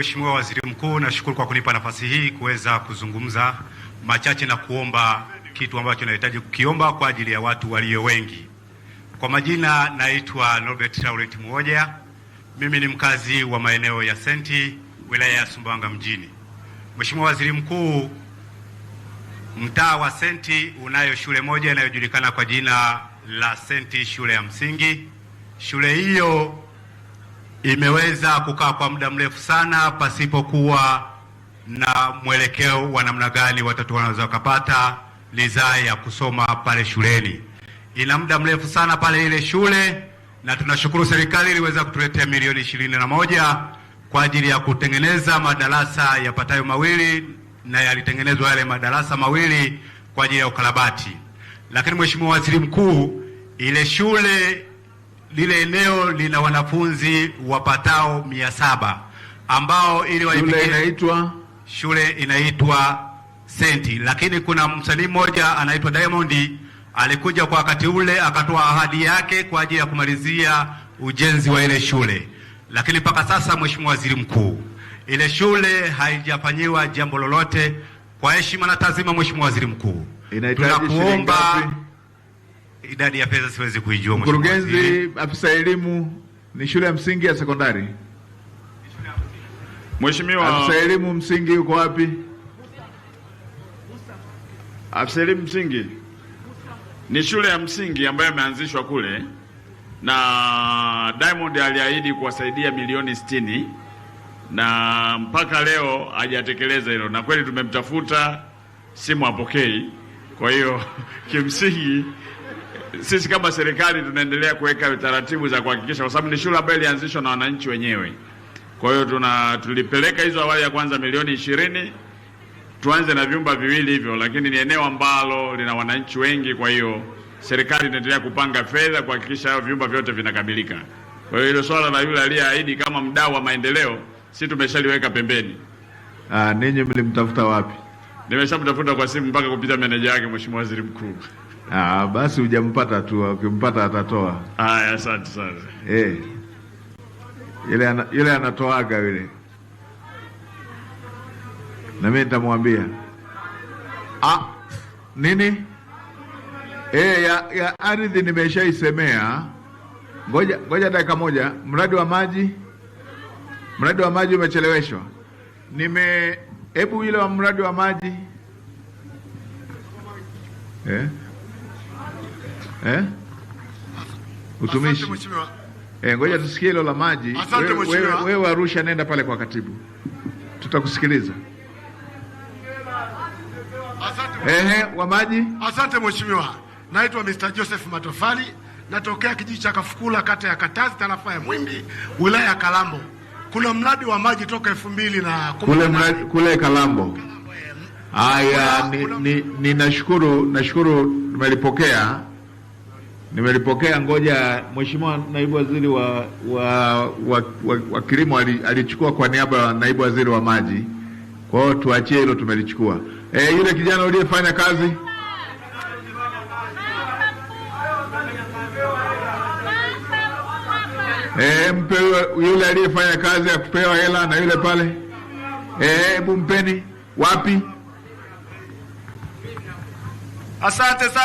Mheshimiwa Waziri Mkuu, nashukuru kwa kunipa nafasi hii kuweza kuzungumza machache na kuomba kitu ambacho nahitaji kukiomba kwa ajili ya watu walio wengi. Kwa majina naitwa Norbert Laurent Mwoja. Mimi ni mkazi wa maeneo ya Senti, wilaya ya Sumbawanga mjini. Mheshimiwa Waziri Mkuu, mtaa wa Senti unayo shule moja inayojulikana kwa jina la Senti shule ya msingi. Shule hiyo imeweza kukaa kwa muda mrefu sana pasipokuwa na mwelekeo wa namna gani watoto wanaweza wakapata ridhaa ya kusoma pale shuleni. Ina muda mrefu sana pale ile shule, na tunashukuru serikali iliweza kutuletea milioni 21 kwa ajili ya kutengeneza madarasa yapatayo mawili, na yalitengenezwa yale madarasa mawili kwa ajili ya ukarabati. Lakini Mheshimiwa Waziri Mkuu, ile shule, lile eneo lina wanafunzi wapatao 700 ambao ili shule inaitwa Senti, lakini kuna msanii mmoja anaitwa Diamond alikuja kwa wakati ule akatoa ahadi yake kwa ajili ya kumalizia ujenzi wa ile shule, lakini mpaka sasa Mheshimiwa Waziri Mkuu, ile shule haijafanyiwa jambo lolote. Kwa heshima na taazima, Mheshimiwa Waziri Mkuu, tunakuomba, idadi ya pesa siwezi kuijua. Mkurugenzi, afisa elimu, ni shule ya msingi ya sekondari? Mheshimiwa afisa elimu msingi yuko wapi? Afisa elimu msingi ni shule ya msingi ambayo imeanzishwa kule, na Diamond aliahidi kuwasaidia milioni 60 na mpaka leo hajatekeleza hilo, na kweli tumemtafuta simu hapokei. Kwa hiyo kimsingi sisi kama serikali tunaendelea kuweka taratibu za kuhakikisha, kwa sababu ni shule ambayo ilianzishwa na wananchi wenyewe. Kwa hiyo tulipeleka hizo awali ya kwanza milioni 20, tuanze na vyumba viwili hivyo, lakini ni eneo ambalo lina wananchi wengi. Kwa hiyo serikali inaendelea kupanga fedha kuhakikisha hayo vyumba vyote vinakamilika. Kwa hiyo hilo swala la yule aliyeahidi kama mdau wa maendeleo, sisi tumeshaliweka pembeni. Ninyi mlimtafuta wapi? Nimeshamtafuta kwa simu mpaka kupita meneja yake, Mheshimiwa Waziri Mkuu. Basi hujampata tu, ukimpata atatoa. Asante sana. Yule anatoaga yule, na mimi nitamwambia nini ya ardhi nimeshaisemea. Ngoja dakika moja. Mradi wa maji umecheleweshwa. Hebu ile wa mradi wa maji utumishi. Ngoja tusikie hilo la maji. Wewe Arusha, nenda pale kwa katibu, tutakusikiliza. Wa maji. Asante Mheshimiwa. Naitwa Mr. Joseph Matofali, natokea kijiji cha Kafukula, kata ya Katazi, tarafa ya Mwimbi, wilaya ya Kalambo. Kuna mradi wa maji toka 2010 kule Kalambo. Nashukuru nimelipokea. Ngoja Mheshimiwa Naibu Waziri wa Kilimo alichukua kwa niaba ya Naibu Waziri wa Maji. Kwa hiyo tuachie hilo, tumelichukua. Yule kijana uliyefanya kazi, mpe yule aliyefanya kazi ya kupewa hela, na yule pale, hebu mpeni. Wapi? Asante sana.